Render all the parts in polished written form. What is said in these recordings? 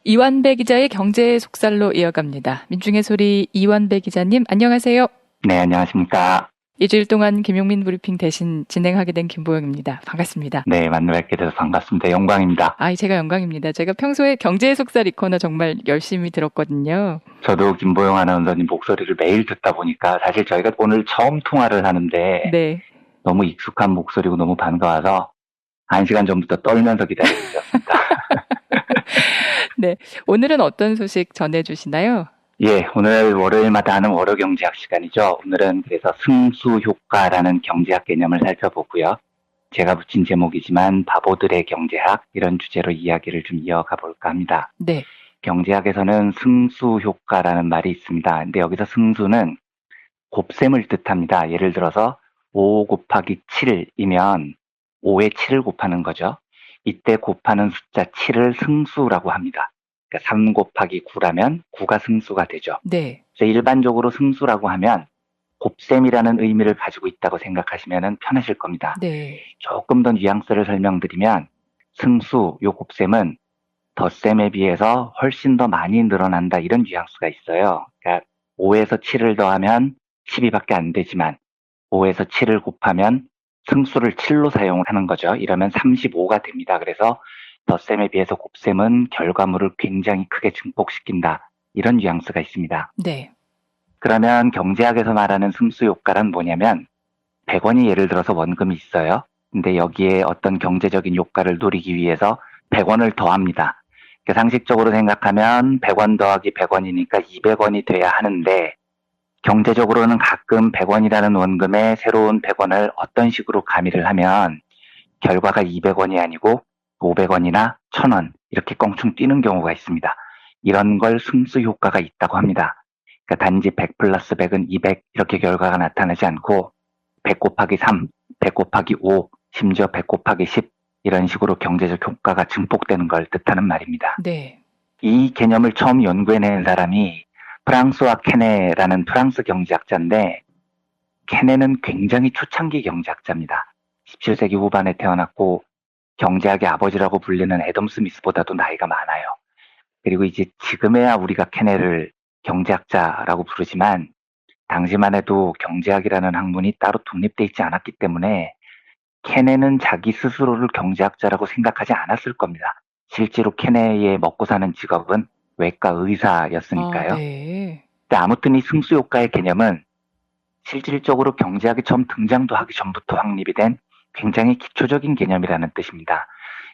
이완배 기자의 경제 속살로 이어갑니다. 민중의 소리 이완배 기자님, 안녕하세요. 네, 안녕하십니까. 일주일 동안 김용민 브리핑 대신 진행하게 된 김보영입니다. 반갑습니다. 네, 만나 뵙게 돼서 반갑습니다. 영광입니다. 제가 영광입니다. 제가 평소에 경제 속살 이 코너 정말 열심히 들었거든요. 저도 김보영 아나운서님 목소리를 매일 듣다 보니까 사실 저희가 오늘 처음 통화를 하는데 네. 너무 익숙한 목소리고 너무 반가워서 1시간 전부터 떨면서 기다리고 있었습니다. 네, 오늘은 어떤 소식 전해주시나요? 예, 오늘 월요일마다 하는 월요 경제학 시간이죠. 오늘은 그래서 승수 효과라는 경제학 개념을 살펴보고요. 제가 붙인 제목이지만 바보들의 경제학 이런 주제로 이야기를 좀 이어가 볼까 합니다. 네. 경제학에서는 승수 효과라는 말이 있습니다. 근데 여기서 승수는 곱셈을 뜻합니다. 예를 들어서 5 곱하기 7이면 5에 7을 곱하는 거죠. 이때 곱하는 숫자 7을 승수라고 합니다. 그러니까 3 곱하기 9라면 9가 승수가 되죠. 네. 그래서 일반적으로 승수라고 하면 곱셈이라는 의미를 가지고 있다고 생각하시면 편하실 겁니다. 네. 조금 더 뉘앙스를 설명드리면 승수, 요 곱셈은 덧셈에 비해서 훨씬 더 많이 늘어난다 이런 뉘앙스가 있어요. 그러니까 5에서 7을 더하면 12밖에 안 되지만 5에서 7을 곱하면 승수를 7로 사용하는 거죠. 이러면 35가 됩니다. 그래서 덧셈에 비해서 곱셈은 결과물을 굉장히 크게 증폭시킨다. 이런 뉘앙스가 있습니다. 네. 그러면 경제학에서 말하는 승수 효과란 뭐냐면 100원이 예를 들어서 원금이 있어요. 근데 여기에 어떤 경제적인 효과를 노리기 위해서 100원을 더합니다. 그러니까 상식적으로 생각하면 100원 더하기 100원이니까 200원이 돼야 하는데 경제적으로는 가끔 100원이라는 원금에 새로운 100원을 어떤 식으로 가미를 하면 결과가 200원이 아니고 500원이나 1000원 이렇게 껑충 뛰는 경우가 있습니다. 이런 걸 승수 효과가 있다고 합니다. 그러니까 단지 100 플러스 100은 200 이렇게 결과가 나타나지 않고 100 곱하기 3, 100 곱하기 5, 심지어 100 곱하기 10 이런 식으로 경제적 효과가 증폭되는 걸 뜻하는 말입니다. 네. 이 개념을 처음 연구해낸 사람이 프랑스와 케네라는 프랑스 경제학자인데 케네는 굉장히 초창기 경제학자입니다. 17세기 후반에 태어났고 경제학의 아버지라고 불리는 애덤 스미스보다도 나이가 많아요. 그리고 이제 지금에야 우리가 케네를 경제학자라고 부르지만 당시만 해도 경제학이라는 학문이 따로 독립돼 있지 않았기 때문에 케네는 자기 스스로를 경제학자라고 생각하지 않았을 겁니다. 실제로 케네의 먹고 사는 직업은 외과 의사였으니까요. 네. 근데 아무튼 이 승수 효과의 개념은 실질적으로 경제학이 처음 등장도 하기 전부터 확립이 된 굉장히 기초적인 개념이라는 뜻입니다.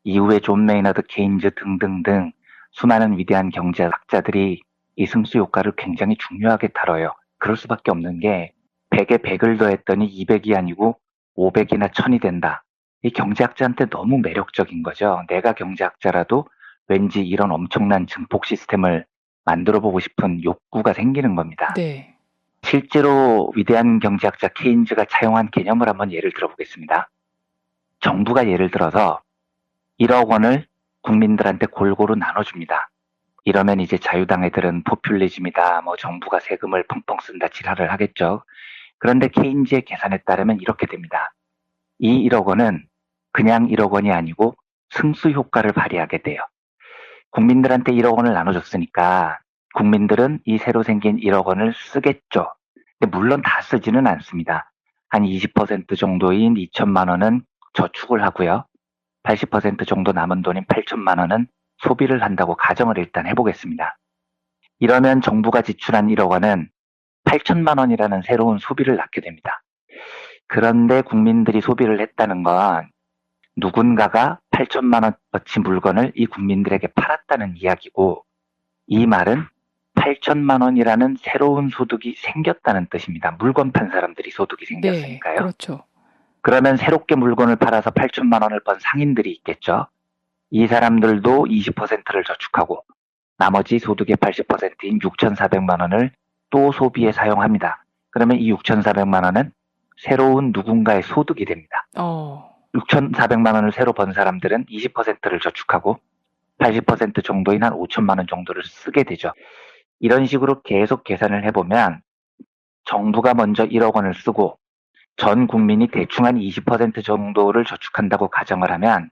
이후에 존 메이너드 케인즈 등등등 수많은 위대한 경제학자들이 이 승수 효과를 굉장히 중요하게 다뤄요. 그럴 수밖에 없는 게 100에 100을 더했더니 200이 아니고 500이나 1000이 된다. 이 경제학자한테 너무 매력적인 거죠. 내가 경제학자라도 왠지 이런 엄청난 증폭 시스템을 만들어 보고 싶은 욕구가 생기는 겁니다. 네. 실제로 위대한 경제학자 케인즈가 차용한 개념을 한번 예를 들어보겠습니다. 정부가 예를 들어서 1억 원을 국민들한테 골고루 나눠줍니다. 이러면 이제 자유당 애들은 포퓰리즘이다, 정부가 세금을 펑펑 쓴다 지랄을 하겠죠. 그런데 케인즈의 계산에 따르면 이렇게 됩니다. 이 1억 원은 그냥 1억 원이 아니고 승수 효과를 발휘하게 돼요. 국민들한테 1억 원을 나눠줬으니까 국민들은 이 새로 생긴 1억 원을 쓰겠죠. 근데 물론 다 쓰지는 않습니다. 한 20% 정도인 2천만 원은 저축을 하고요. 80% 정도 남은 돈인 8천만 원은 소비를 한다고 가정을 일단 해보겠습니다. 이러면 정부가 지출한 1억 원은 8천만 원이라는 새로운 소비를 낳게 됩니다. 그런데 국민들이 소비를 했다는 건 누군가가 8천만 원어치 물건을 이 국민들에게 팔았다는 이야기고 이 말은 8천만 원이라는 새로운 소득이 생겼다는 뜻입니다. 물건 판 사람들이 소득이 생겼으니까요. 네, 그렇죠. 그러면 새롭게 물건을 팔아서 8천만 원을 번 상인들이 있겠죠. 이 사람들도 20%를 저축하고 나머지 소득의 80%인 6,400만 원을 또 소비에 사용합니다. 그러면 이 6,400만 원은 새로운 누군가의 소득이 됩니다. 6,400만 원을 새로 번 사람들은 20%를 저축하고 80% 정도인 한 5천만 원 정도를 쓰게 되죠. 이런 식으로 계속 계산을 해보면 정부가 먼저 1억 원을 쓰고 전 국민이 대충 한 20% 정도를 저축한다고 가정을 하면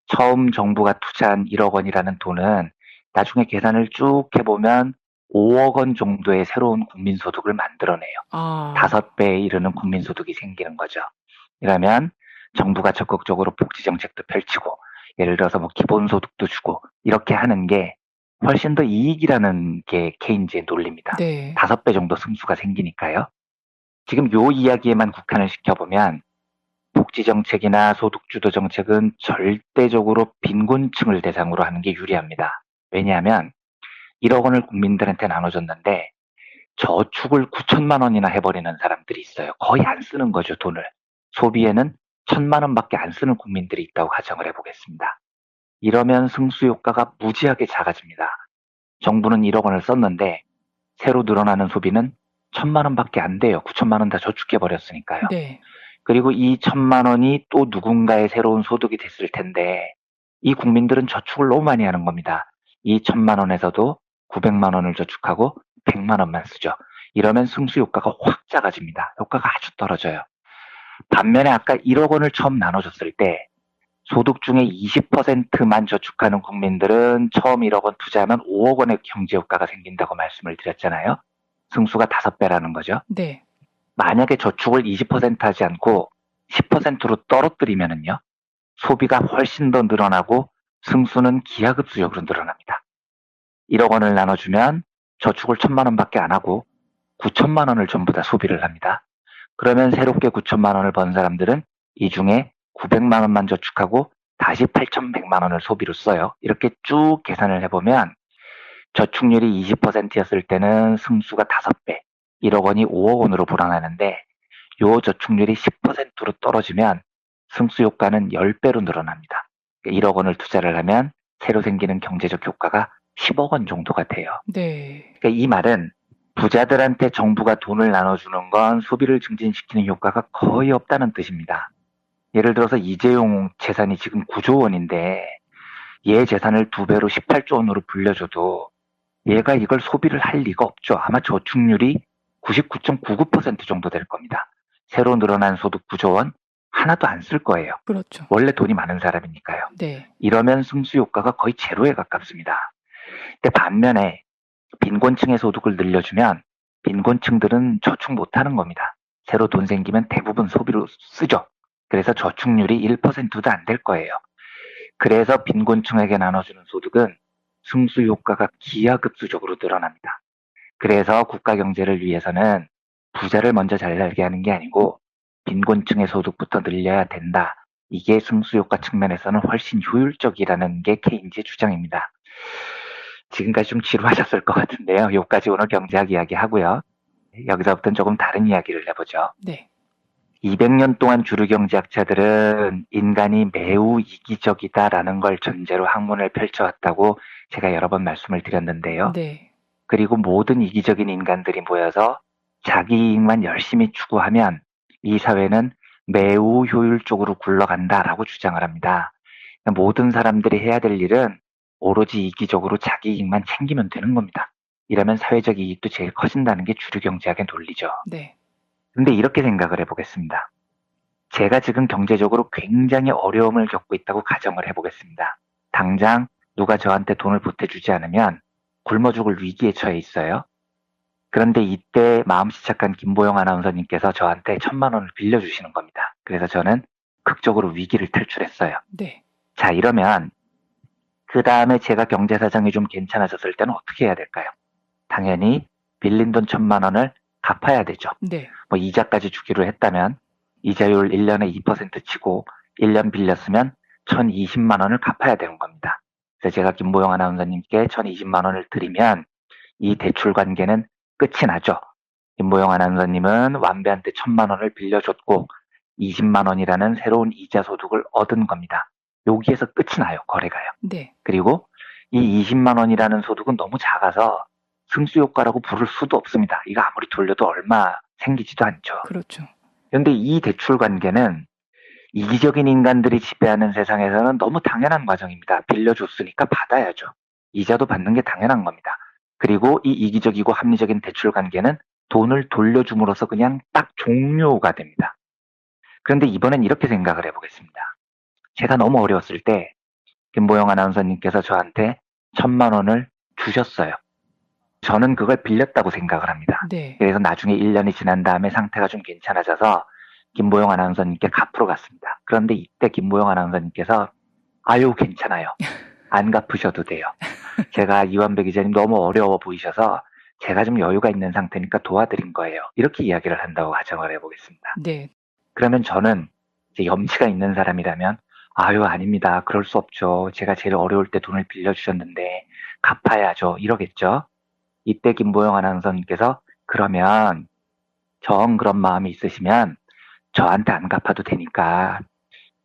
처음 정부가 투자한 1억 원이라는 돈은 나중에 계산을 쭉 해보면 5억 원 정도의 새로운 국민소득을 만들어내요. 아, 5배에 이르는 국민소득이 생기는 거죠. 이러면 정부가 적극적으로 복지정책도 펼치고 예를 들어서 뭐 기본소득도 주고 이렇게 하는 게 훨씬 더 이익이라는 게 케인즈의 논리입니다. 네. 5배 정도 승수가 생기니까요. 지금 요 이야기에만 국한을 시켜보면 복지정책이나 소득주도 정책은 절대적으로 빈곤층을 대상으로 하는 게 유리합니다. 왜냐하면 1억 원을 국민들한테 나눠줬는데 저축을 9천만 원이나 해버리는 사람들이 있어요. 거의 안 쓰는 거죠, 돈을. 소비에는 1,000만 원밖에 안 쓰는 국민들이 있다고 가정을 해보겠습니다. 이러면 승수 효과가 무지하게 작아집니다. 정부는 1억 원을 썼는데 새로 늘어나는 소비는 1,000만 원밖에 안 돼요. 9천만 원 다 저축해버렸으니까요. 네. 그리고 이 1,000만 원이 또 누군가의 새로운 소득이 됐을 텐데 이 국민들은 저축을 너무 많이 하는 겁니다. 이 1,000만 원에서도 900만 원을 저축하고 100만 원만 쓰죠. 이러면 승수 효과가 확 작아집니다. 효과가 아주 떨어져요. 반면에 아까 1억 원을 처음 나눠줬을 때 소득 중에 20%만 저축하는 국민들은 처음 1억 원 투자하면 5억 원의 경제 효과가 생긴다고 말씀을 드렸잖아요. 승수가 5배라는 거죠. 네. 만약에 저축을 20% 하지 않고 10%로 떨어뜨리면은요, 소비가 훨씬 더 늘어나고 승수는 기하급수적으로 늘어납니다. 1억 원을 나눠주면 저축을 1,000만 원밖에 안 하고 9천만 원을 전부 다 소비를 합니다. 그러면 새롭게 9천만 원을 번 사람들은 이 중에 900만 원만 저축하고 다시 8,100만 원을 소비로 써요. 이렇게 쭉 계산을 해보면 저축률이 20%였을 때는 승수가 5배, 1억 원이 5억 원으로 불어나는데 요 저축률이 10%로 떨어지면 승수 효과는 10배로 늘어납니다. 1억 원을 투자를 하면 새로 생기는 경제적 효과가 10억 원 정도가 돼요. 네. 그러니까 이 말은 부자들한테 정부가 돈을 나눠주는 건 소비를 증진시키는 효과가 거의 없다는 뜻입니다. 예를 들어서 이재용 재산이 지금 9조 원인데 얘 재산을 2배로 18조 원으로 불려줘도 얘가 이걸 소비를 할 리가 없죠. 아마 저축률이 99.99% 정도 될 겁니다. 새로 늘어난 소득 9조 원 하나도 안 쓸 거예요. 그렇죠. 원래 돈이 많은 사람이니까요. 네. 이러면 승수 효과가 거의 제로에 가깝습니다. 근데 반면에 빈곤층의 소득을 늘려주면 빈곤층들은 저축 못하는 겁니다. 새로 돈 생기면 대부분 소비로 쓰죠. 그래서 저축률이 1%도 안 될 거예요. 그래서 빈곤층에게 나눠주는 소득은 승수 효과가 기하급수적으로 늘어납니다. 그래서 국가 경제를 위해서는 부자를 먼저 잘 살게 하는 게 아니고 빈곤층의 소득부터 늘려야 된다. 이게 승수 효과 측면에서는 훨씬 효율적이라는 게 케인즈의 주장입니다. 지금까지 좀 지루하셨을 것 같은데요. 여기까지 오늘 경제학 이야기 하고요. 여기서부터는 조금 다른 이야기를 해보죠. 네. 200년 동안 주류 경제학자들은 인간이 매우 이기적이다라는 걸 전제로 학문을 펼쳐왔다고 제가 여러 번 말씀을 드렸는데요. 네. 그리고 모든 이기적인 인간들이 모여서 자기 이익만 열심히 추구하면 이 사회는 매우 효율적으로 굴러간다라고 주장을 합니다. 모든 사람들이 해야 될 일은 오로지 이기적으로 자기 이익만 챙기면 되는 겁니다. 이러면 사회적 이익도 제일 커진다는 게 주류 경제학의 논리죠. 네. 근데 이렇게 생각을 해보겠습니다. 제가 지금 경제적으로 굉장히 어려움을 겪고 있다고 가정을 해보겠습니다. 당장 누가 저한테 돈을 보태주지 않으면 굶어 죽을 위기에 처해 있어요. 그런데 이때 마음씨 착한 김보영 아나운서님께서 저한테 1,000만 원을 빌려주시는 겁니다. 그래서 저는 극적으로 위기를 탈출했어요. 네. 자, 이러면 그 다음에 제가 경제 사정이 좀 괜찮아졌을 때는 어떻게 해야 될까요? 당연히 빌린 돈 1,000만 원을 갚아야 되죠. 네. 뭐 이자까지 주기로 했다면 이자율 1년에 2% 치고 1년 빌렸으면 1,020만 원을 갚아야 되는 겁니다. 그래서 제가 김보영 아나운서님께 1,020만 원을 드리면 이 대출 관계는 끝이 나죠. 김보영 아나운서님은 완배한테 1,000만 원을 빌려줬고 20만 원이라는 새로운 이자 소득을 얻은 겁니다. 여기에서 끝이 나요. 거래가요. 네. 그리고 이 20만 원이라는 소득은 너무 작아서 승수 효과라고 부를 수도 없습니다. 이거 아무리 돌려도 얼마 생기지도 않죠. 그렇죠. 그런데 이 대출 관계는 이기적인 인간들이 지배하는 세상에서는 너무 당연한 과정입니다. 빌려줬으니까 받아야죠. 이자도 받는 게 당연한 겁니다. 그리고 이 이기적이고 합리적인 대출 관계는 돈을 돌려줌으로써 그냥 딱 종료가 됩니다. 그런데 이번엔 이렇게 생각을 해보겠습니다. 제가 너무 어려웠을 때 김보영 아나운서님께서 저한테 1,000만 원을 주셨어요. 저는 그걸 빌렸다고 생각을 합니다. 네. 그래서 나중에 1년이 지난 다음에 상태가 좀 괜찮아져서 김보영 아나운서님께 갚으러 갔습니다. 그런데 이때 김보영 아나운서님께서 아유 괜찮아요. 안 갚으셔도 돼요. 제가 이완배 기자님 너무 어려워 보이셔서 제가 좀 여유가 있는 상태니까 도와드린 거예요. 이렇게 이야기를 한다고 가정을 해보겠습니다. 네. 그러면 저는 이제 염치가 있는 사람이라면 아유 아닙니다. 그럴 수 없죠. 제가 제일 어려울 때 돈을 빌려주셨는데 갚아야죠. 이러겠죠. 이때 김보영 아나운서님께서 그러면 정 그런 마음이 있으시면 저한테 안 갚아도 되니까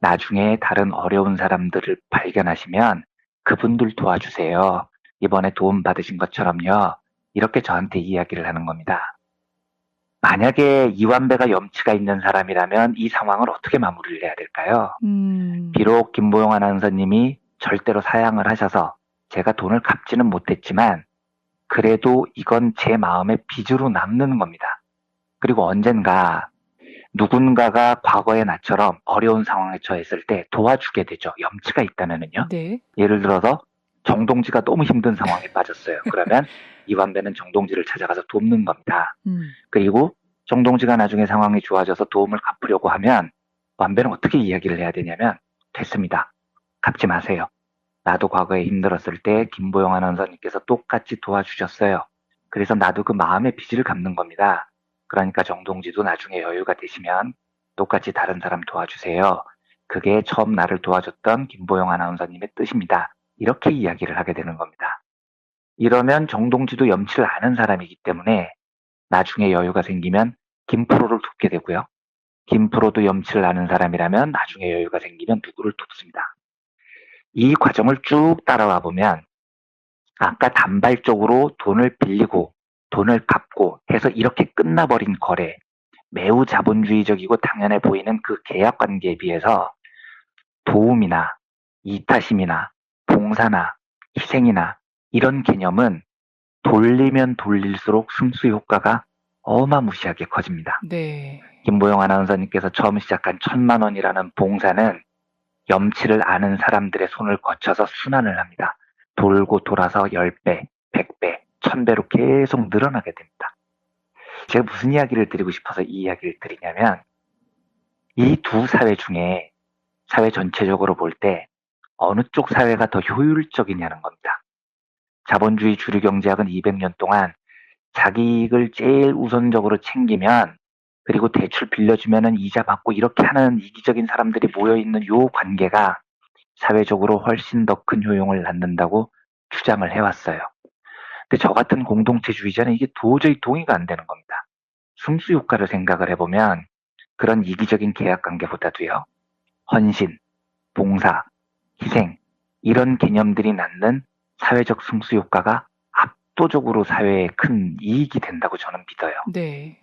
나중에 다른 어려운 사람들을 발견하시면 그분들 도와주세요. 이번에 도움 받으신 것처럼요. 이렇게 저한테 이야기를 하는 겁니다. 만약에 이완배가 염치가 있는 사람이라면 이 상황을 어떻게 마무리를 해야 될까요? 비록 김보영 아나운서님이 절대로 사양을 하셔서 제가 돈을 갚지는 못했지만 그래도 이건 제 마음의 빚으로 남는 겁니다. 그리고 언젠가 누군가가 과거의 나처럼 어려운 상황에 처했을 때 도와주게 되죠. 염치가 있다는 은요. 네. 예를 들어서 정동지가 너무 힘든 상황에 빠졌어요. 그러면 이완배는 정동지를 찾아가서 돕는 겁니다. 그리고 정동지가 나중에 상황이 좋아져서 도움을 갚으려고 하면 완배는 어떻게 이야기를 해야 되냐면 됐습니다. 갚지 마세요. 나도 과거에 힘들었을 때 김보영 아나운서님께서 똑같이 도와주셨어요. 그래서 나도 그 마음의 빚을 갚는 겁니다. 그러니까 정동지도 나중에 여유가 되시면 똑같이 다른 사람 도와주세요. 그게 처음 나를 도와줬던 김보영 아나운서님의 뜻입니다. 이렇게 이야기를 하게 되는 겁니다. 이러면 정동지도 염치를 아는 사람이기 때문에 나중에 여유가 생기면 김프로를 돕게 되고요. 김프로도 염치를 아는 사람이라면 나중에 여유가 생기면 누구를 돕습니다. 이 과정을 쭉 따라와 보면 아까 단발적으로 돈을 빌리고 돈을 갚고 해서 이렇게 끝나버린 거래, 매우 자본주의적이고 당연해 보이는 그 계약 관계에 비해서 도움이나 이타심이나 봉사나 희생이나 이런 개념은 돌리면 돌릴수록 승수 효과가 어마무시하게 커집니다. 네. 김보영 아나운서님께서 처음 시작한 1,000만 원이라는 봉사는 염치를 아는 사람들의 손을 거쳐서 순환을 합니다. 돌고 돌아서 10배, 100배, 1000배로 계속 늘어나게 됩니다. 제가 무슨 이야기를 드리고 싶어서 이 이야기를 드리냐면 이 두 사회 중에 사회 전체적으로 볼 때 어느 쪽 사회가 더 효율적이냐는 겁니다. 자본주의 주류경제학은 200년 동안 자기 이익을 제일 우선적으로 챙기면 그리고 대출 빌려주면은 이자 받고 이렇게 하는 이기적인 사람들이 모여있는 요 관계가 사회적으로 훨씬 더 큰 효용을 낳는다고 주장을 해왔어요. 근데 저 같은 공동체주의자는 이게 도저히 동의가 안 되는 겁니다. 승수 효과를 생각을 해보면 그런 이기적인 계약 관계보다도요. 헌신, 봉사, 희생 이런 개념들이 낳는 사회적 승수 효과가 압도적으로 사회에 큰 이익이 된다고 저는 믿어요. 네.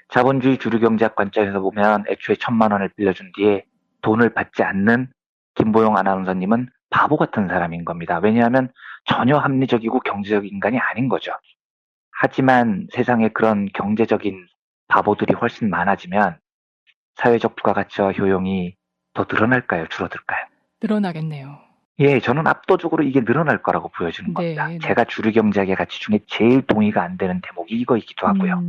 자본주의 주류경제학 관점에서 보면 애초에 1,000만 원을 빌려준 뒤에 돈을 받지 않는 김보영 아나운서님은 바보 같은 사람인 겁니다. 왜냐하면 전혀 합리적이고 경제적 인간이 아닌 거죠. 하지만 세상에 그런 경제적인 바보들이 훨씬 많아지면 사회적 부가가치와 효용이 더 늘어날까요? 줄어들까요? 늘어나겠네요. 예, 저는 압도적으로 이게 늘어날 거라고 보여지는 겁니다. 네. 제가 주류경제학의 가치 중에 제일 동의가 안 되는 대목이 이거이기도 하고요.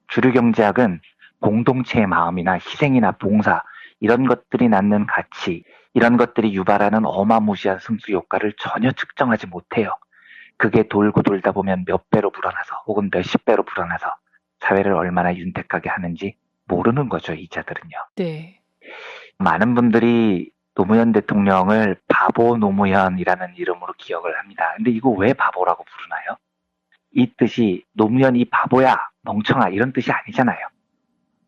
주류경제학은 공동체의 마음이나 희생이나 봉사 이런 것들이 낳는 가치, 이런 것들이 유발하는 어마무시한 승수 효과를 전혀 측정하지 못해요. 그게 돌고 돌다 보면 몇 배로 불어나서 혹은 몇십 배로 불어나서 사회를 얼마나 윤택하게 하는지 모르는 거죠, 이자들은요. 네. 많은 분들이 노무현 대통령을 바보 노무현이라는 이름으로 기억을 합니다. 근데 이거 왜 바보라고 부르나요? 이 뜻이 노무현이 바보야, 멍청아 이런 뜻이 아니잖아요.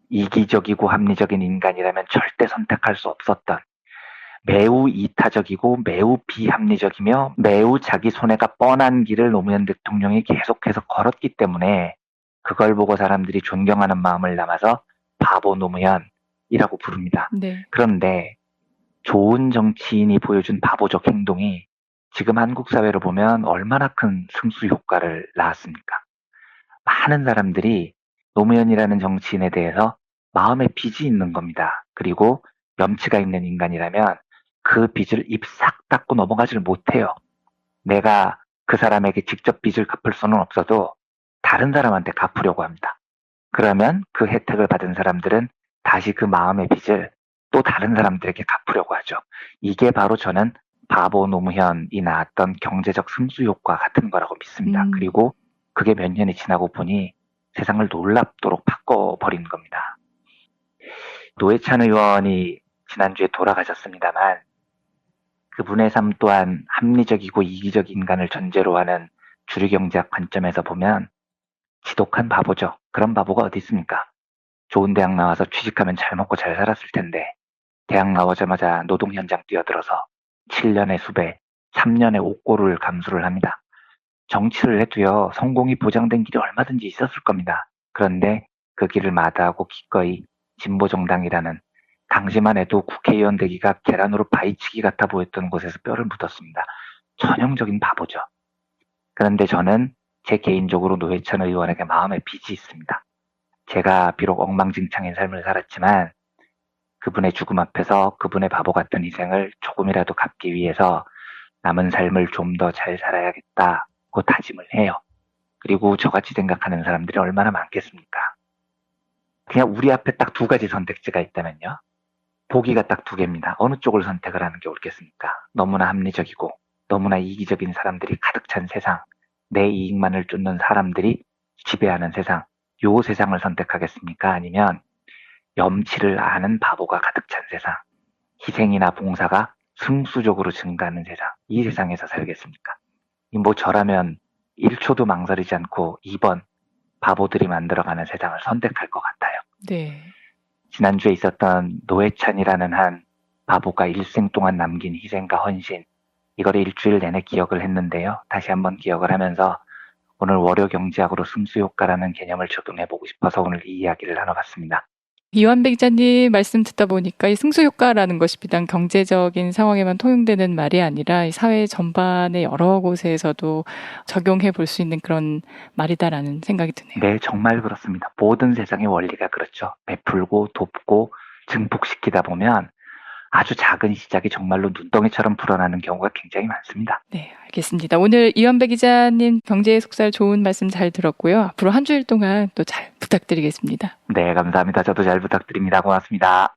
이기적이고 합리적인 인간이라면 절대 선택할 수 없었던 매우 이타적이고 매우 비합리적이며 매우 자기 손해가 뻔한 길을 노무현 대통령이 계속해서 걸었기 때문에 그걸 보고 사람들이 존경하는 마음을 담아서 바보 노무현이라고 부릅니다. 네. 그런데 좋은 정치인이 보여준 바보적 행동이 지금 한국 사회로 보면 얼마나 큰 승수 효과를 낳았습니까? 많은 사람들이 노무현이라는 정치인에 대해서 마음에 빚이 있는 겁니다. 그리고 염치가 있는 인간이라면 그 빚을 입 싹 닦고 넘어가지를 못해요. 내가 그 사람에게 직접 빚을 갚을 수는 없어도 다른 사람한테 갚으려고 합니다. 그러면 그 혜택을 받은 사람들은 다시 그 마음의 빚을 또 다른 사람들에게 갚으려고 하죠. 이게 바로 저는 바보 노무현이 나왔던 경제적 승수 효과 같은 거라고 믿습니다. 그리고 그게 몇 년이 지나고 보니 세상을 놀랍도록 바꿔버린 겁니다. 노회찬 의원이 지난주에 돌아가셨습니다만 그분의 삶 또한 합리적이고 이기적 인간을 전제로 하는 주류경제학 관점에서 보면 지독한 바보죠. 그런 바보가 어디 있습니까? 좋은 대학 나와서 취직하면 잘 먹고 잘 살았을 텐데 대학 나오자마자 노동 현장 뛰어들어서 7년의 수배, 3년의 옥고를 감수를 합니다. 정치를 해도요, 성공이 보장된 길이 얼마든지 있었을 겁니다. 그런데 그 길을 마다하고 기꺼이 진보정당이라는 당시만 해도 국회의원 되기가 계란으로 바위치기 같아 보였던 곳에서 뼈를 묻었습니다. 전형적인 바보죠. 그런데 저는 제 개인적으로 노회찬 의원에게 마음의 빚이 있습니다. 제가 비록 엉망진창인 삶을 살았지만 그분의 죽음 앞에서 그분의 바보 같은 희생을 조금이라도 갚기 위해서 남은 삶을 좀 더 잘 살아야겠다고 다짐을 해요. 그리고 저같이 생각하는 사람들이 얼마나 많겠습니까? 그냥 우리 앞에 딱 두 가지 선택지가 있다면요. 보기가 딱 두 개입니다. 어느 쪽을 선택을 하는 게 옳겠습니까? 너무나 합리적이고 너무나 이기적인 사람들이 가득 찬 세상, 내 이익만을 쫓는 사람들이 지배하는 세상, 요 세상을 선택하겠습니까? 아니면 염치를 아는 바보가 가득 찬 세상, 희생이나 봉사가 승수적으로 증가하는 세상, 이 세상에서 살겠습니까? 뭐 저라면 1초도 망설이지 않고 2번 바보들이 만들어가는 세상을 선택할 것 같아요. 네. 지난주에 있었던 노회찬이라는 한 바보가 일생 동안 남긴 희생과 헌신, 이거를 일주일 내내 기억을 했는데요. 다시 한번 기억을 하면서 오늘 월요경제학으로 승수효과라는 개념을 적용해보고 싶어서 오늘 이 이야기를 나눠봤습니다. 이완배 기자님 말씀 듣다 보니까 이 승수효과라는 것이 비단 경제적인 상황에만 통용되는 말이 아니라 이 사회 전반의 여러 곳에서도 적용해 볼 수 있는 그런 말이다라는 생각이 드네요. 네, 정말 그렇습니다. 모든 세상의 원리가 그렇죠. 베풀고 돕고 증폭시키다 보면 아주 작은 시작이 정말로 눈덩이처럼 불어나는 경우가 굉장히 많습니다. 네, 알겠습니다. 오늘 이완배 기자님 경제의 속살 좋은 말씀 잘 들었고요. 앞으로 한 주일 동안 또 잘 부탁드리겠습니다. 네, 감사합니다. 저도 잘 부탁드립니다. 고맙습니다.